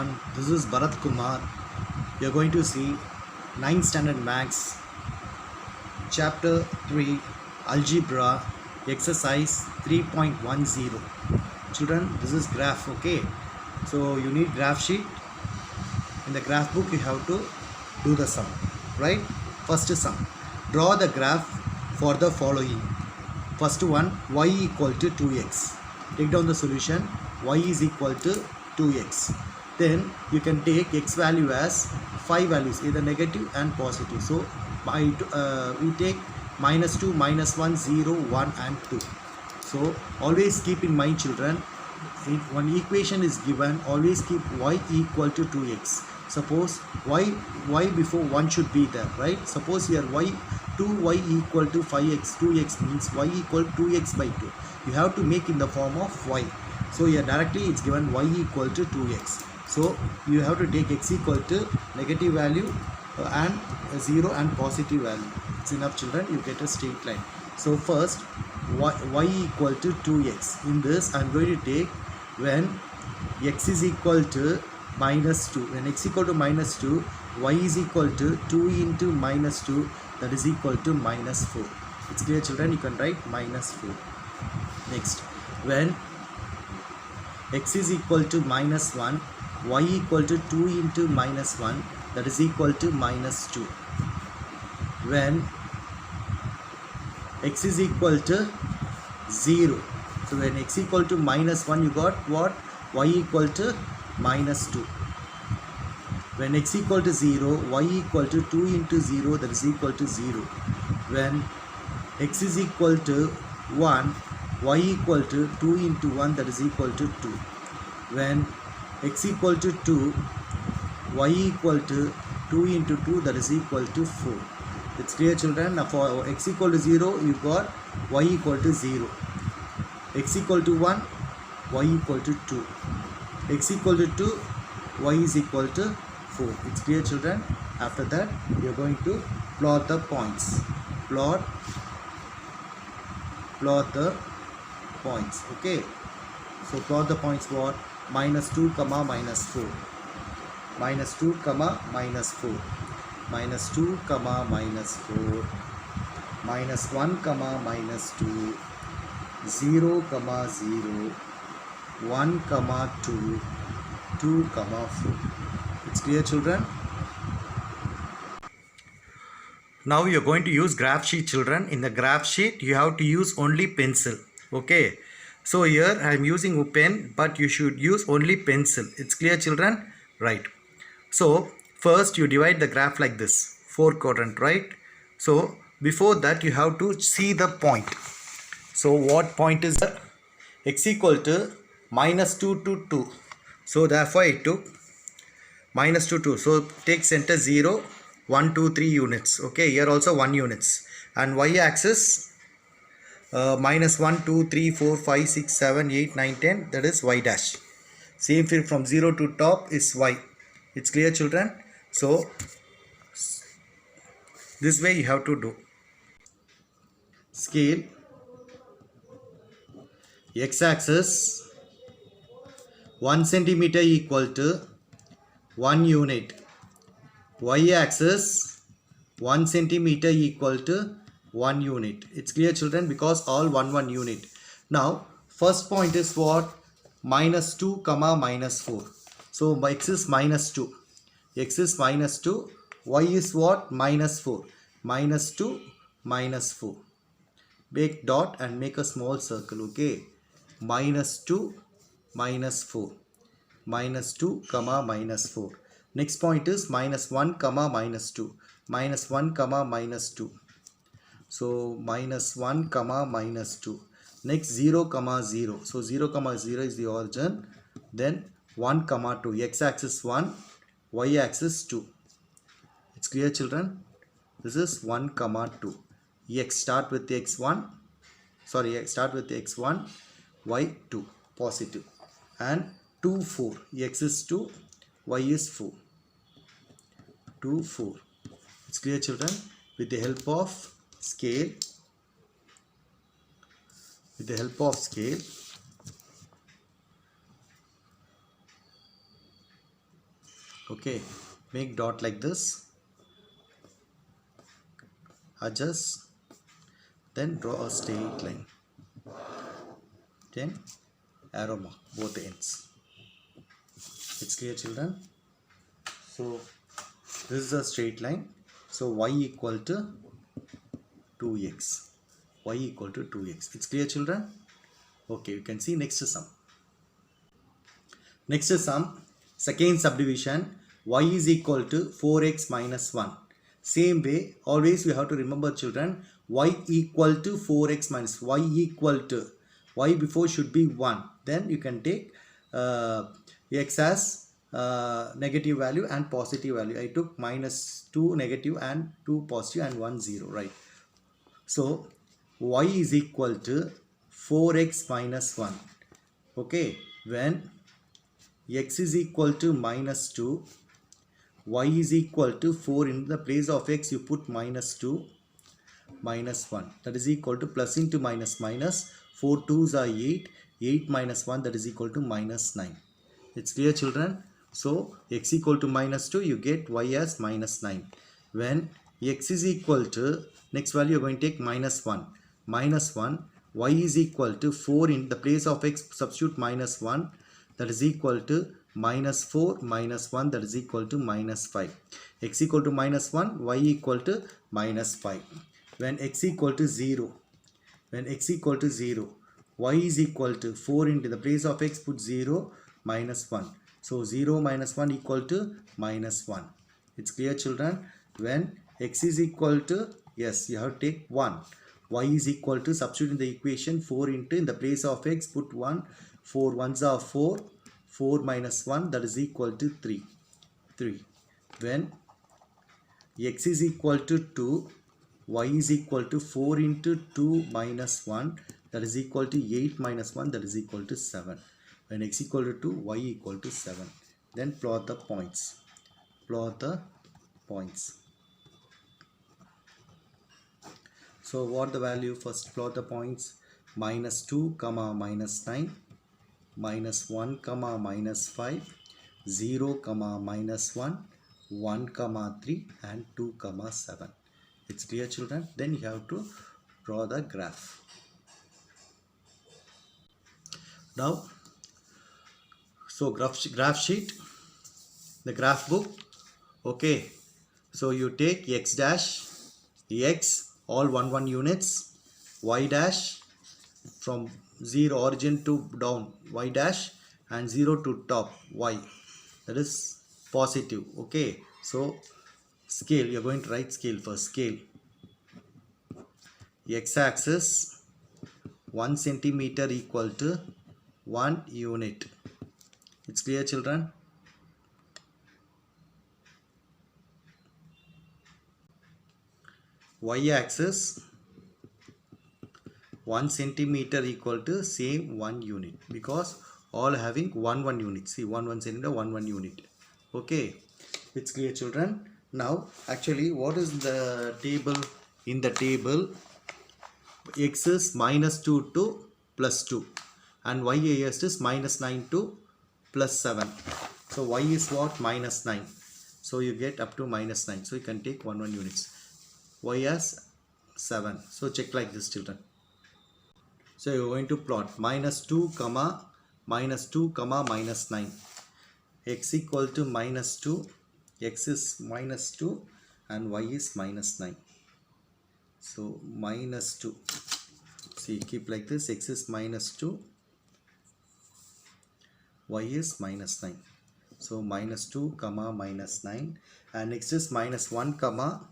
everyone, this is Bharat Kumar. You are going to see 9th standard maths chapter 3 algebra exercise 3.10. Children, this is graph, okay? So you need graph sheet. In the graph book you have to do the sum, right? First sum. Draw the graph for the following. First one, y equal to 2x. Take down the solution. Y is equal to 2x. Then you can take x value as 5 values, either negative and positive. So we take minus 2, minus 1, 0, 1 and 2. So always keep in mind, children, if one equation is given, always keep y equal to 2x. Suppose y before 1 should be there, right? Suppose here 2y equal to 5x, 2x means y equal to 2x by 2. You have to make in the form of y. So here directly it's given y equal to 2x. So you have to take x equal to negative value and 0 and positive value. It's enough, children, you get a straight line. So first y equal to 2x. In this I am going to take when x is equal to minus 2. When x equal to minus 2, y is equal to 2 into minus 2, that is equal to minus 4. It's clear, children, you can write minus 4. Next, when x is equal to minus 1, y equal to 2 into minus 1, that is equal to minus 2. When x is equal to 0, so when x equal to minus 1, you got what? Y equal to minus 2. When x equal to 0, y equal to 2 into 0, that is equal to 0. When x is equal to 1, y equal to 2 into 1, that is equal to 2. When x equal to 2, y equal to 2 into 2, that is equal to 4. It's clear, children. Now for x equal to 0, you got y equal to 0. X equal to 1, y equal to 2. X equal to 2, y is equal to 4. It's clear, children. After that, you are going to plot the points. Plot the points. Okay. So plot the points what? Minus 2 comma minus 4. Minus 2 comma minus 4. Minus 2 comma minus 4. Minus 1 comma minus 2. 0 comma 0. 1 comma 2. 2 comma 4. It's clear, children. Now you're going to use graph sheet, children. In the graph sheet you have to use only pencil. Okay, so here I am using a pen, but you should use only pencil. It's clear, children, right? So first you divide the graph like this, 4 quadrant, right? So before that you have to see the point. So what point is that? X equal to minus 2 to 2. So therefore I took minus 2 2. So take center 0, 1 2 3 units. Okay, here also 1 units. And y axis minus 1 2 3 4 5 6 7 8 9 10, that is y dash. Same thing from 0 to top is y. It's clear, children. So this way you have to do. Scale x axis 1 centimeter equal to 1 unit. Y axis 1 centimeter equal to 1 unit. It's clear, children, because all 1 unit. Now first point is what? Minus 2 comma minus 4. So x is minus 2. X is minus 2. Y is what? Minus 4. Minus 2 minus 4. Make dot and make a small circle. Okay, minus 2 minus 4. Minus 2 comma minus 4. Next point is minus 1 comma minus 2. Minus 1 comma minus 2. So minus 1 comma minus 2. Next 0 comma 0. So 0 comma 0 is the origin. Then 1 comma 2. X axis 1, y axis 2. It's clear, children. This is 1 comma 2. X start with x1. Sorry, X start with x1, y2 positive. And 2 4. X is 2, y is 4. 2 4. It's clear, children. With the help of scale, Okay, make dot like this, adjust, then draw a straight line, then arrow mark both ends. It's clear, children? So this is a straight line. So y equal to 2x. Y equal to 2x. It's clear, children? Okay, you can see next sum. Next sum, second subdivision, y is equal to 4x minus 1. Same way, always we have to remember, children, y equal to 4x minus y equal to, y before should be 1. Then you can take x as negative value and positive value. I took minus 2 negative and 2 positive and 1 0, right? So y is equal to 4x minus 1. Okay, when x is equal to minus 2, y is equal to 4. In the place of x you put minus 2, minus 1, that is equal to plus into minus minus, 4 2s are 8, 8 minus 1, that is equal to minus 9. It's clear, children? So x equal to minus 2, you get y as minus 9. When x is equal to, next value you are going to take minus 1, minus 1, y is equal to 4. In the place of x substitute minus 1, that is equal to minus 4 minus 1, that is equal to minus 5. X equal to minus 1, y equal to minus 5. When x equal to 0, when x equal to 0, y is equal to 4. Into the place of x put 0 minus 1. So 0 minus 1 equal to minus 1. It's clear, children? When x is equal to, yes, you have to take 1. Y is equal to, substitute in the equation 4 into, in the place of x put 1. 4 1s are 4. 4 minus 1, that is equal to 3. 3. When x is equal to 2, y is equal to 4 into 2 minus 1, that is equal to 8 minus 1, that is equal to 7. When x equal to 2, y equal to 7. Then plot the points. Plot the points. So what the value? First plot the points. Minus 2 comma minus 9, minus 1 comma minus 5, 0 comma minus 1, 1 comma 3 and 2 comma 7. It's clear, children? Then you have to draw the graph. Now, so graph sheet, the graph book. Okay, so you take x dash, x all 1 units, y dash from 0 origin to down, y dash, and 0 to top, y, that is positive. Okay, so scale, you are going to write scale first. Scale, x axis 1 centimeter equal to 1 unit. It's clear, children? Y axis 1 centimeter equal to same 1 unit, because all having 1 unit. See, 1 centimeter, 1 unit. Okay, it's clear, children? Now actually what is the table? In the table, x is minus 2 to plus 2 and y is minus 9 to plus 7. So y is what? Minus 9. So you get up to minus 9. So you can take 1 units. Y as 7. So check like this, children. So you're going to plot minus 2 comma minus 2 comma minus 9. X equal to minus 2. X is minus 2 and y is minus 9. So minus 2. See, keep like this. X is minus 2. Y is minus 9. So minus 2 comma minus 9. And next is minus 1 comma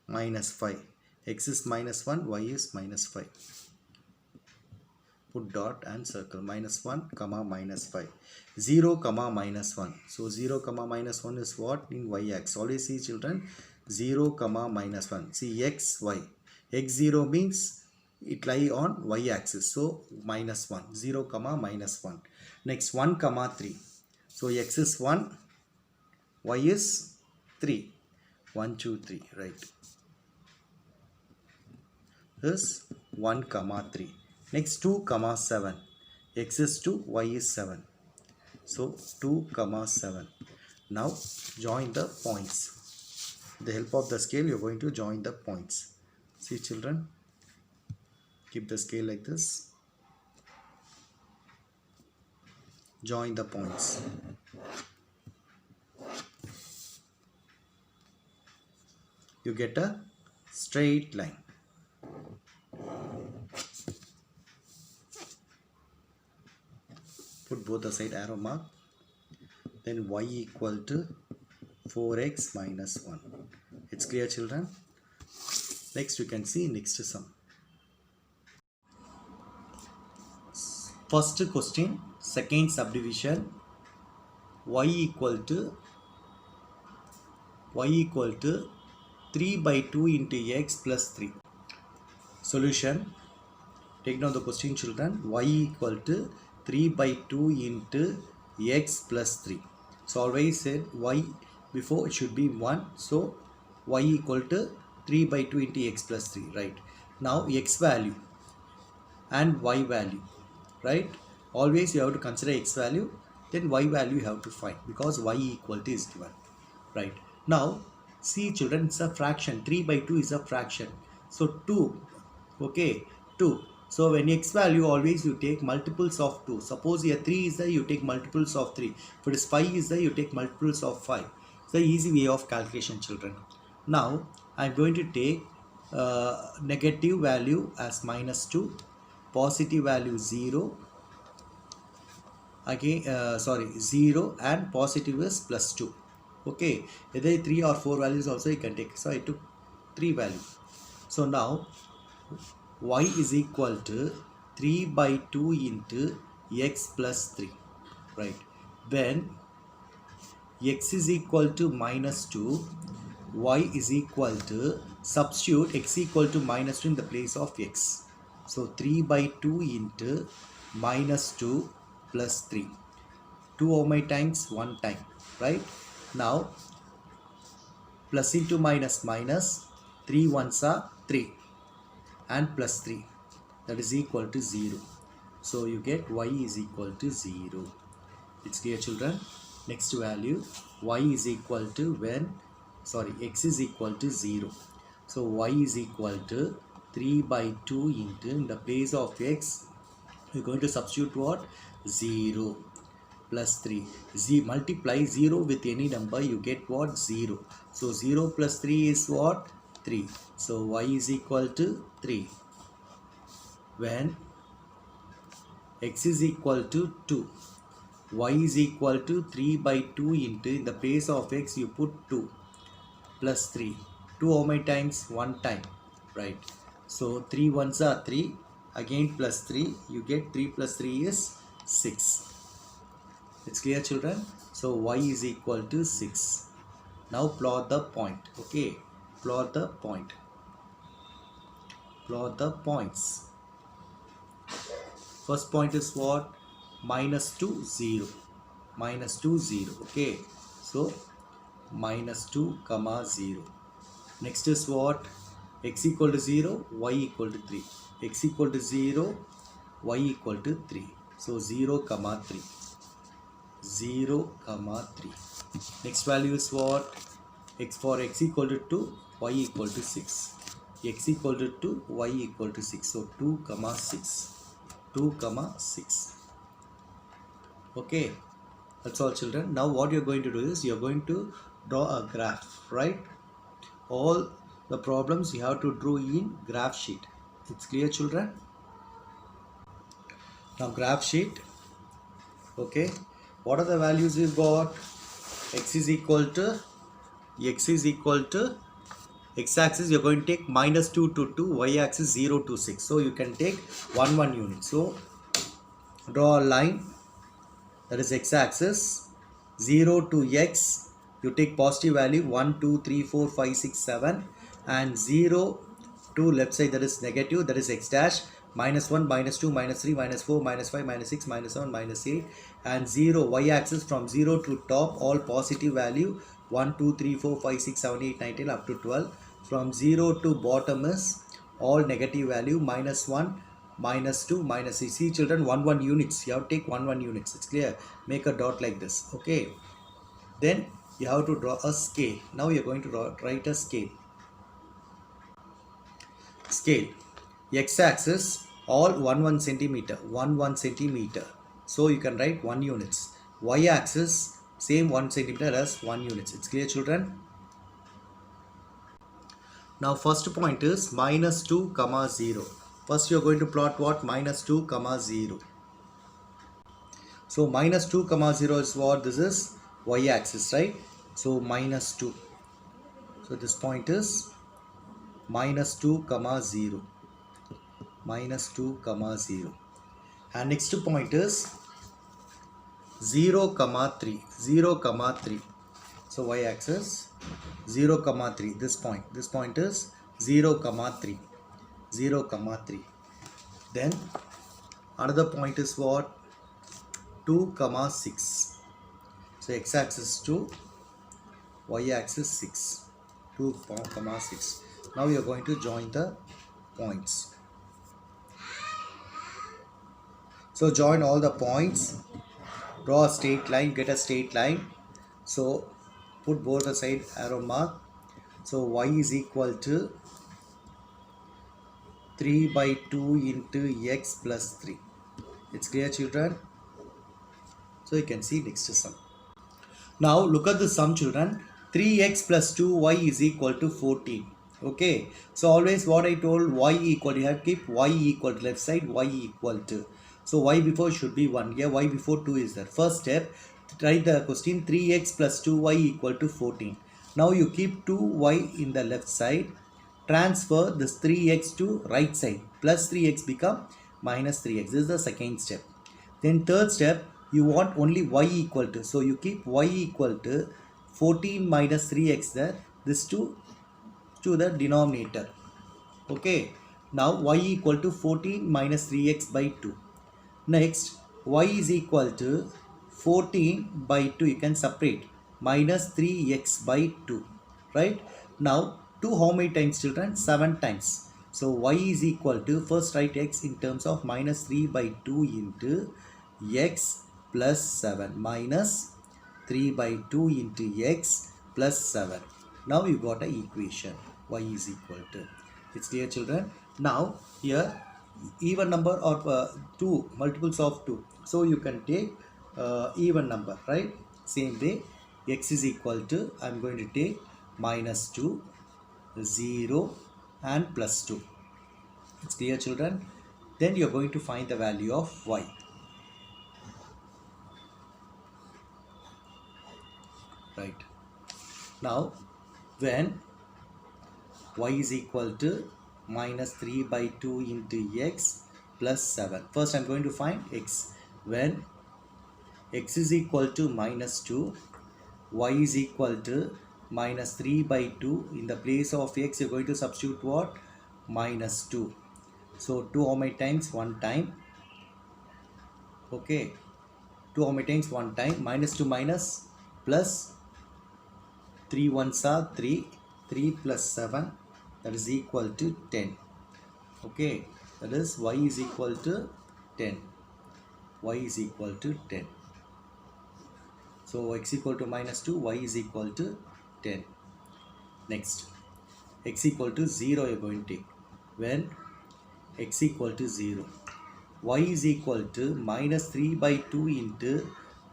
minus 5. X is minus 1. Y is minus 5. Put dot and circle. Minus 1 comma minus 5. 0 comma minus 1. So 0 comma minus 1 is what? In y axis. Always see, children, 0 comma minus 1. See, x, y. x0 means it lie on y axis. So minus 1. 0 comma minus 1. Next 1 comma 3. So x is 1. Y is 3. 1 2 3. Right. This 1 comma 3. Next 2 comma 7. X is 2. Y is 7. So 2 comma 7. Now join the points. With the help of the scale, you're going to join the points. See children, keep the scale like this. Join the points. You get a straight line. Put both aside arrow mark. Then y equal to 4x minus 1. It's clear children? Next you can see next sum. First question, second subdivision, y equal to 3 by 2 into x plus 3. Solution, take down the question children. Y equal to 3 by 2 into x plus 3. So always said y before it should be 1. So y equal to 3 by 2 into x plus 3, right? Now x value and y value, right? Always you have to consider x value, then y value you have to find, because y equal to is given, right? Now see children, it's a fraction. 3 by 2 is a fraction. So 2, okay, 2. So when x value, always you take multiples of 2. Suppose here 3 is there, you take multiples of 3. If it is 5 is there, you take multiples of 5. It's an easy way of calculation children. Now I am going to take negative value as minus 2, positive value 0, again 0, and positive is plus 2. Okay, either 3 or 4 values also you can take. So I took 3 values. So now y is equal to 3 by 2 into x plus 3, right? When x is equal to minus 2, y is equal to, substitute x equal to minus 2 in the place of x. So 3 by 2 into minus 2 plus 3. 2 how many times? 1 time, right? Now plus into minus minus, 3 ones are 3 and plus 3, that is equal to 0. So you get y is equal to 0. It's clear children? Next value, y is equal to x is equal to 0. So y is equal to 3 by 2 into, in the place of x you're going to substitute what? 0 plus 3. Multiply 0 with any number, you get what? 0. So 0 plus 3 is what? 3. So y is equal to 3. When x is equal to 2, y is equal to 3 by 2 into, in the place of x you put 2 plus 3. 2 how many times? 1 time, right? So 3 ones are 3, again plus 3, you get 3 plus 3 is 6. It's clear children? So y is equal to 6. Now plot the point. Okay, plot the point. Plot the points. First point is what? Minus 2, 0. Minus 2, 0. Okay, so minus 2 comma 0. Next is what? X equal to 0, y equal to 3. X equal to 0, y equal to 3. So 0 comma 3. 0 comma 3. Next value is what? For x equal to 2, y equal to 6. X equal to 2, y equal to 6. So 2 comma 6. 2 comma 6. Okay, that's all children. Now what you're going to do is you're going to draw a graph, right? All the problems you have to draw in graph sheet. It's clear children? Now graph sheet. Okay, what are the values we've got? X is equal to x axis you're going to take minus 2 to 2, y axis 0 to 6. So you can take 1 unit. So draw a line, that is x axis, 0 to x you take positive value 1 2 3 4 5 6 7, and 0 to left side, that is negative, that is x dash, minus 1 minus 2 minus 3 minus 4 minus 5 minus 6 minus 7 minus 8, and 0 y axis from 0 to top all positive value 1 2 3 4 5 6 7 8 9 10 up to 12. From 0 to bottom is all negative value, minus 1 minus 2 minus 6. See children, 1 units, you have to take 1 units. It's clear? Make a dot like this. Okay, then you have to draw a scale. Now you're going to write a scale. Scale. X-axis all 1 centimeter, 1 centimeter. So you can write 1 units. Y-axis same 1 centimeter as 1 units. It's clear, children? Now first point is minus 2 comma 0. First you're going to plot what? Minus 2 comma 0. So minus 2 comma 0 is what? This is y-axis, right? So minus 2. So this point is minus 2 comma 0. Minus 2 comma 0. And next point is 0 comma 3. 0 comma 3. So y-axis 0 comma 3. This point is 0 comma 3. 0 comma 3. Then another point is what? 2 comma 6. So x-axis 2, y-axis 6. 2 comma 6. Now you are going to join the points. So join all the points, draw a straight line, get a straight line. So put both the side arrow mark. So y is equal to 3 by 2 into x plus 3. It's clear, children? So you can see next sum. Now look at the sum, children. 3x plus 2y is equal to 14. Okay. So always what I told, y equal, you have to keep y equal to left side, y equal to. So y before should be 1. Here y before 2 is there. First step, write the question 3x plus 2y equal to 14. Now you keep 2y in the left side. Transfer this 3x to right side. Plus 3x become minus 3x. This is the second step. Then third step, you want only y equal to. So you keep y equal to 14 minus 3x there. This to the denominator. Okay. Now y equal to 14 minus 3x by 2. Next, y is equal to 14 by 2. You can separate. Minus 3x by 2. Right. Now 2 how many times, children? 7 times. So y is equal to, first write x in terms of minus 3 by 2 into x plus 7 minus 3 by 2 into x plus 7. Now you got an equation. Y is equal to. It's clear, children? Now here even number or 2 multiples of 2. So you can take even number, right? Same way, x is equal to, I'm going to take minus 2, 0 and plus 2. It's clear, children? Then you're going to find the value of y. Right. Now when y is equal to minus 3 by 2 into x plus 7. First I'm going to find x. When x is equal to minus 2, y is equal to minus 3 by 2. In the place of x you're going to substitute what? Minus 2. So 2 how many times? 1 time. Okay. 2 how many times? 1 time. Minus 2 minus plus 3 ones are 3. 3 plus 7, that is equal to 10. Okay, that is y is equal to 10. Y is equal to 10. So x equal to minus 2, y is equal to 10. Next, x equal to 0 you are going to take. When x equal to 0, y is equal to minus 3 by 2 into,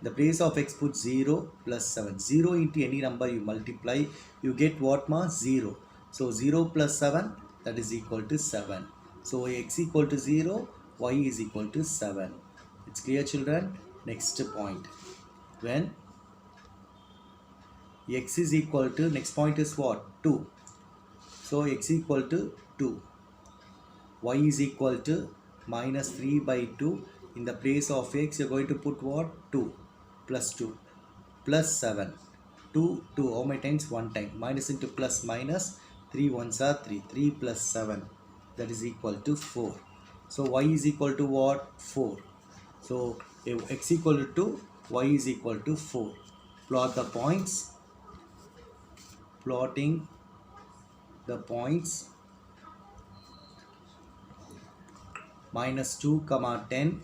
the place of x put 0 plus 7. 0 into any number you multiply, you get what, ma? 0. So 0 plus 7, that is equal to 7. So x equal to 0, y is equal to 7. It's clear, children? Next point. When x is equal to, next point is what? 2. So x equal to 2. Y is equal to minus 3 by 2. In the place of x, you're going to put what? 2 plus 2 plus 7. 2, 2. How many times? 1 time. Minus into plus minus. 3 ones are 3. 3 plus 7. That is equal to 4. So y is equal to what? 4. So if x equal to 2, y is equal to 4. Plot the points. Plotting the points. Minus 2 comma 10,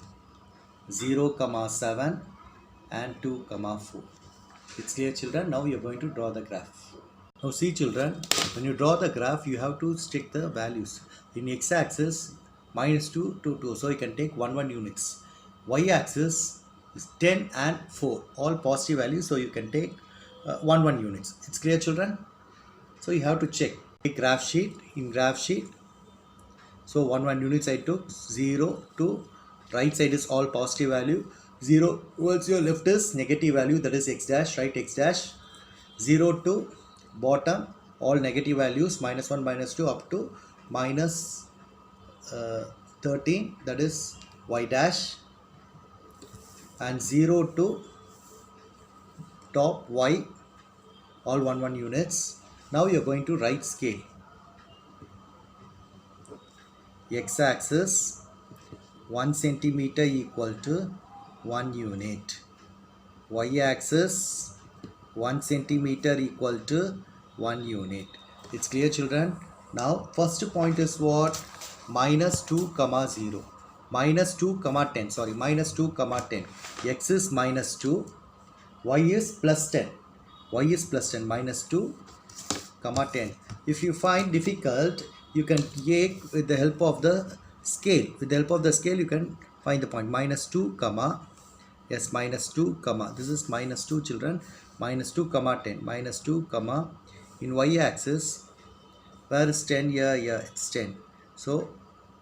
0 comma 7 and 2 comma 4. It's clear, children. Now you're going to draw the graph. Now see, children, when you draw the graph, you have to stick the values. In x-axis, -2 to 2. So you can take 1 units. Y-axis is 10 and 4. All positive values. So you can take 1 units. It's clear, children? So you have to check. Take graph sheet. In graph sheet, so 1 units I took. 0 to right side is all positive value. 0 towards your left is negative value, that is x dash, right x dash. 0 to bottom all negative values, -1 -2 up to minus 13, that is y dash. And 0 to top y, all 1 units. Now you're going to write scale. X-axis 1 centimeter equal to 1 unit. Y-axis 1 centimeter equal to 1 unit. It's clear, children? Now first point is what? -2, 0. -2, 10. Sorry, -2, 10. X is -2. Y is +10. Y is +10. -2, 10. If you find difficult, you can take with the help of the scale. With the help of the scale, you can find the point. -2, yes, -2, this is -2, children. -2, 10. -2, in y-axis, where is 10 here? Here, it's 10. So,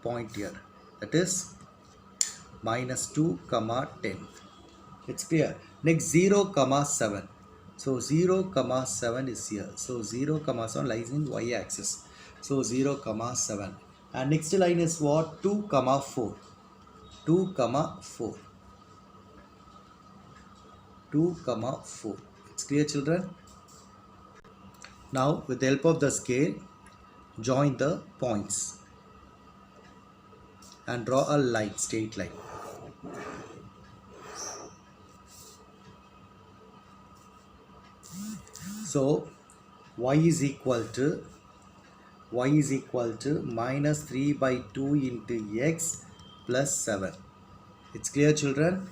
point here. That is -2, 10. It's clear. Next, 0, 7. So 0, 7 is here. So 0, 7 lies in y-axis. So 0, 7. And next line is what? 2, 4. 2, 4. 2, 4. It's clear, children? Now with the help of the scale, join the points and draw a line, straight line. So y is equal to -3/2 into x plus 7. It's clear, children?